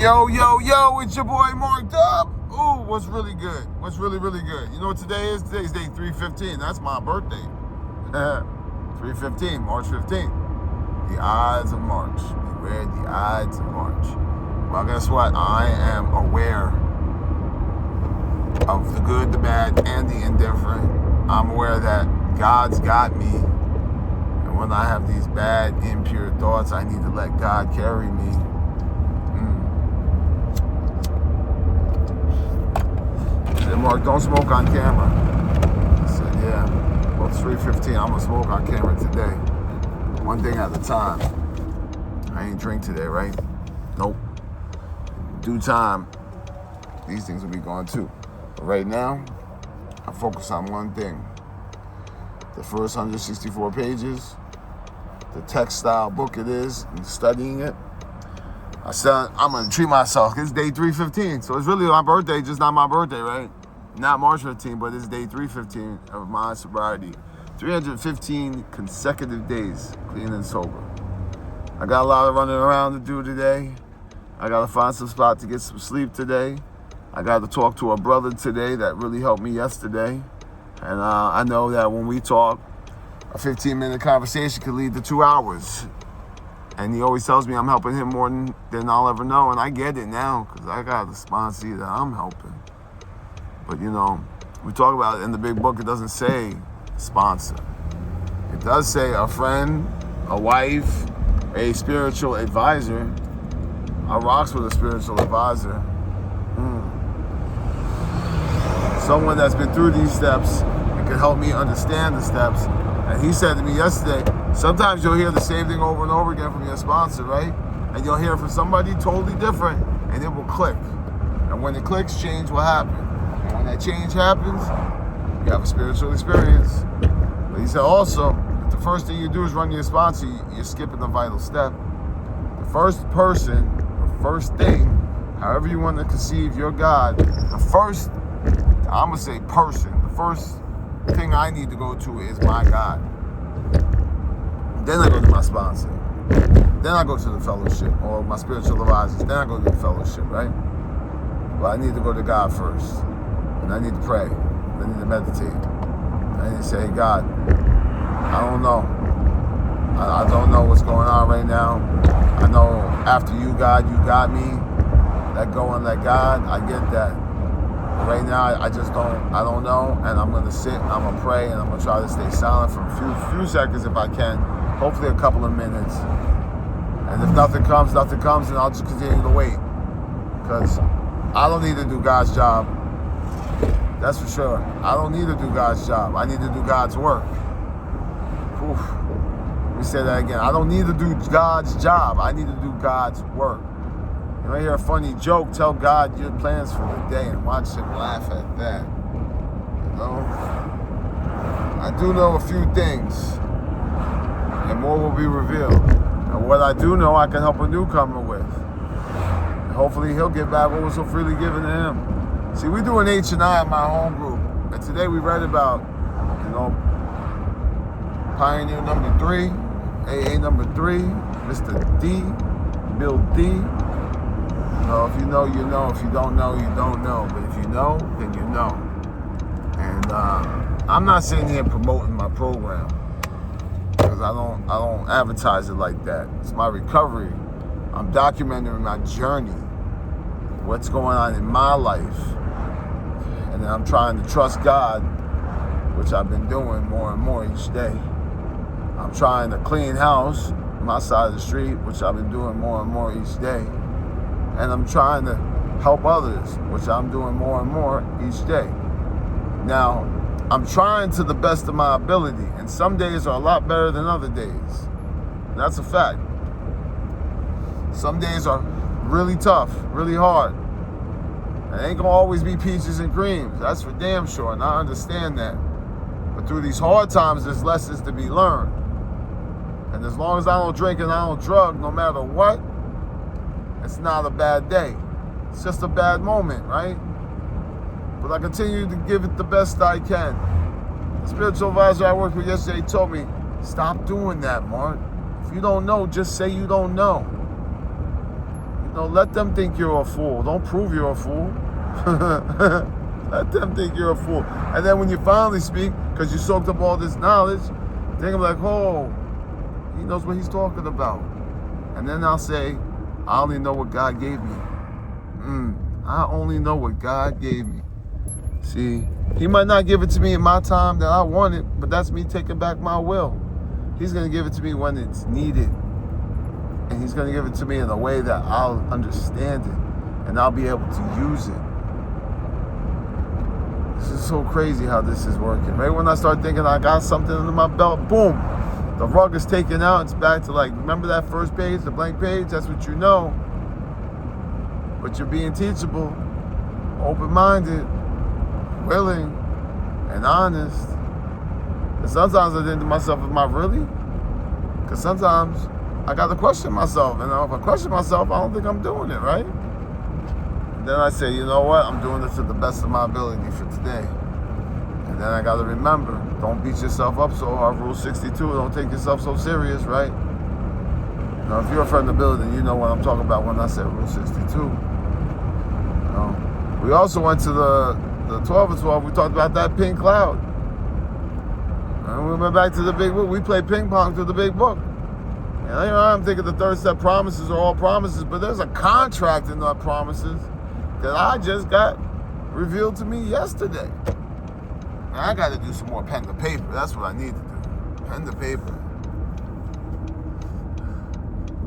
Yo, it's your boy Marked Up. Ooh, what's really good? What's really good? You know what today is? Today's day 315. That's my birthday. 315, March 15th. The Ides of March. Beware the Ides of March. Well, guess what? I am aware of the good, the bad, and the indifferent. I'm aware that God's got me. And when I have these bad, impure thoughts, I need to let God carry me. Mark, don't smoke on camera. I said, yeah. Well, it's 3:15. I'm gonna smoke on camera today. One thing at a time. I ain't drink today, right? Nope. Due time, these things will be gone too. But right now, I focus on one thing. The first 164 pages, the textile book it is, and studying it. I said, I'm gonna treat myself. It's day 315, so it's really my birthday, just not my birthday, right? Not March 15, but it's day 315 of my sobriety. 315 consecutive days, clean and sober. I got a lot of running around to do today. I got to find some spot to get some sleep today. I got to talk to a brother today that really helped me yesterday. And I know that when we talk, a 15-minute conversation could lead to 2 hours. And he always tells me I'm helping him more than I'll ever know. And I get it now because I got a sponsee that I'm helping. But, you know, we talk about it in the big book. It doesn't say sponsor. It does say a friend, a wife, a spiritual advisor. I rocks with a spiritual advisor. Someone that's been through these steps and can help me understand the steps. And he said to me yesterday, sometimes you'll hear the same thing over and over again from your sponsor, right? And you'll hear from somebody totally different, and it will click. And when it clicks, change will happen. And when that change happens, you have a spiritual experience. But he said also, if the first thing you do is run your sponsor, you're skipping a vital step. The first person, the first thing, however you want to conceive your God, the first, I'm going to say person, the first thing I need to go to is my God. Then I go to my sponsor. Then I go to the fellowship or my spiritual advisors. Then I go to the fellowship, right? But I need to go to God first. And I need to pray. I need to meditate. I need to say, hey, God, I don't know. I don't know what's going on right now. I know after you, God, you got me. Let go and let God. I get that. But right now, I don't know. And I'm going to sit, I'm going to pray, and I'm going to try to stay silent for a few seconds if I can. Hopefully a couple of minutes. And if nothing comes, and I'll just continue to wait. Because I don't need to do God's job. That's for sure. I don't need to do God's job. I need to do God's work. Oof. Let me say that again. I don't need to do God's job. I need to do God's work. You know, hear a funny joke, tell God your plans for the day and watch him laugh at that. You know? I do know a few things. And more will be revealed. And what I do know, I can help a newcomer with. And hopefully he'll get back what was so freely given to him. See, we do an H&I in my home group. And today we read about, you know, Pioneer number 3, AA number 3, Mr. D, Bill D. You know, if you know, you know. If you don't know, you don't know. But if you know, then you know. And I'm not sitting here promoting my program. Because I don't advertise it like that. It's my recovery. I'm documenting my journey, what's going on in my life, and then I'm trying to trust God, which I've been doing more and more each day. I'm trying to clean house, my side of the street, which I've been doing more and more each day, and I'm trying to help others, which I'm doing more and more each day. Now, I'm trying to the best of my ability, and some days are a lot better than other days. And that's a fact. Some days are really tough, really hard. It ain't gonna always be peaches and creams. That's for damn sure, and I understand that. But through these hard times, there's lessons to be learned. And as long as I don't drink and I don't drug, no matter what, it's not a bad day. It's just a bad moment, right? But I continue to give it the best I can. The spiritual advisor I worked with yesterday told me, stop doing that, Mark. If you don't know, just say you don't know. You let them think you're a fool. Don't prove you're a fool. Let them think you're a fool. And then when you finally speak, because you soaked up all this knowledge, they're gonna be like, oh, he knows what he's talking about. And then I'll say, I only know what God gave me. I only know what God gave me. See, he might not give it to me in my time that I want it, but that's me taking back my will. He's gonna give it to me when it's needed. And he's gonna give it to me in a way that I'll understand it and I'll be able to use it. This is so crazy how this is working. Right when I start thinking I got something under my belt, boom, the rug is taken out. It's back to like, remember that first page, the blank page? That's what you know. But you're being teachable, open-minded, willing, and honest. And sometimes I think to myself, am I really? Because sometimes I got to question myself. And if I question myself, I don't think I'm doing it, right? And then I say, you know what? I'm doing it to the best of my ability for today. And then I got to remember, don't beat yourself up so hard. Rule 62, don't take yourself so serious, right? Now, if you're a friend of the building, you know what I'm talking about when I said Rule 62. We also went to the 12 and 12. We talked about that pink cloud. And we went back to the big book. We played ping pong through the big book. And I'm thinking the third step promises are all promises, but there's a contract in the promises that I just got revealed to me yesterday. And I got to do some more pen to paper. That's what I need to do. Pen to paper.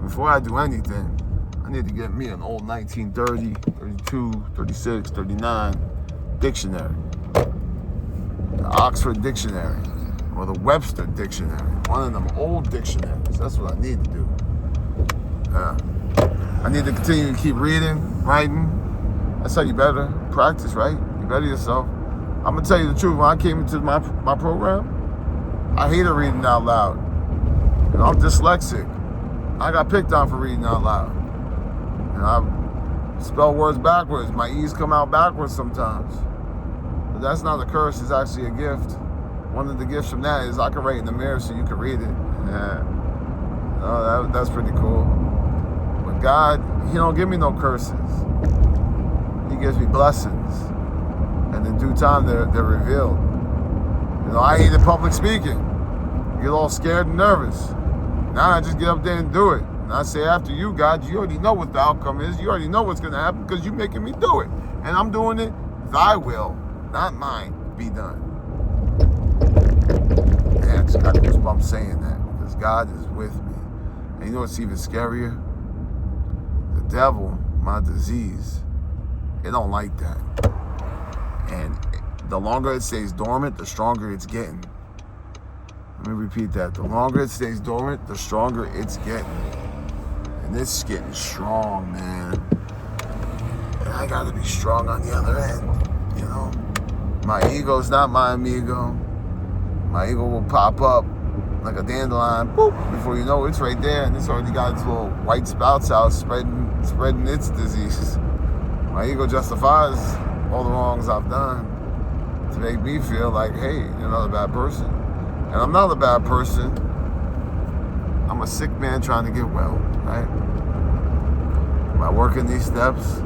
Before I do anything, I need to get me an old 1930, 32, 36, 39 dictionary. The Oxford Dictionary or the Webster Dictionary. One of them old dictionaries. That's what I need to do. I need to continue to keep reading, writing. That's how you better practice, right? You better yourself. I'm going to tell you the truth. When I came into my program, I hated reading out loud. You know, I'm dyslexic. I got picked on for reading out loud. And I spell words backwards. My E's come out backwards sometimes. But that's not a curse. It's actually a gift. One of the gifts from that is I can write in the mirror so you can read it. Yeah. No, that's pretty cool. But God, he don't give me no curses. He gives me blessings. And in due time, they're revealed. You know, I hated public speaking. I get all scared and nervous. Now I just get up there and do it. And I say, after you, God, you already know what the outcome is. You already know what's going to happen because you're making me do it. And I'm doing it, thy will, not mine, be done. Man, I just got goosebumps saying that because God is with me. And you know what's even scarier? The devil, my disease, it don't like that. And the longer it stays dormant, the stronger it's getting. Let me repeat that. The longer it stays dormant, the stronger it's getting. And it's getting strong, man. And I gotta be strong on the other end, you know? My ego's not my amigo. My ego will pop up like a dandelion, boop, before you know it's right there, and it's already got its little white spouts out spreading its disease. My ego justifies all the wrongs I've done to make me feel like, hey, you're not a bad person. And I'm not a bad person. I'm a sick man trying to get well, right? By working these steps,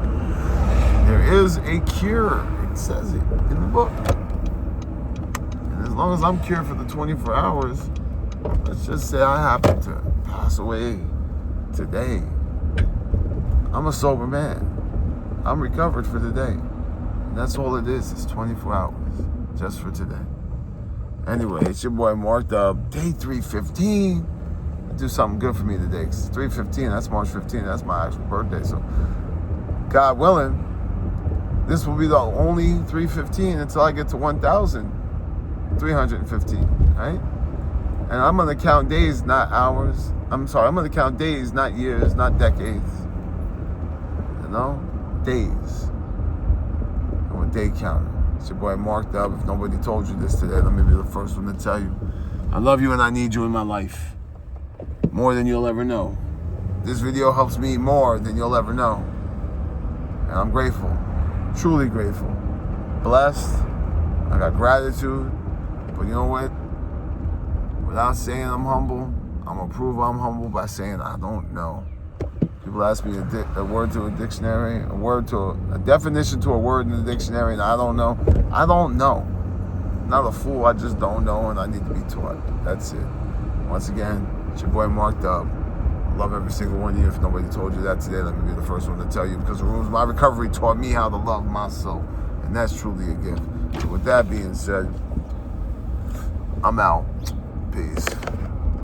there is a cure. It says it in the book. And as long as I'm cured for the 24 hours, let's just say I happen to pass away today. I'm a sober man. I'm recovered for today. And that's all it is. It's 24 hours just for today. Anyway, it's your boy Marked Up. Day 315. Do something good for me today. 315, that's March 15th. That's my actual birthday. So, God willing, this will be the only 315 until I get to 1,315, right? And I'm going to count days, not hours. I'm going to count days, not years, not decades. You know? Days. I'm a day counter. It's your boy Marked Up. If nobody told you this today, let me be the first one to tell you. I love you and I need you in my life. More than you'll ever know. This video helps me more than you'll ever know. And I'm grateful. Truly grateful. Blessed. I got gratitude. But you know what? Without saying I'm humble, I'm going to prove I'm humble by saying I don't know. People People ask me a word to a dictionary, a definition to a word in the dictionary, and I don't know. I don't know. Not a fool, I just don't know, and I need to be taught. That's it. Once again, it's your boy Mark Dub. I love every single one of you. If nobody told you that today, let me be the first one to tell you, because the rules of my recovery taught me how to love myself, and that's truly a gift. So with that being said, I'm out. Peace.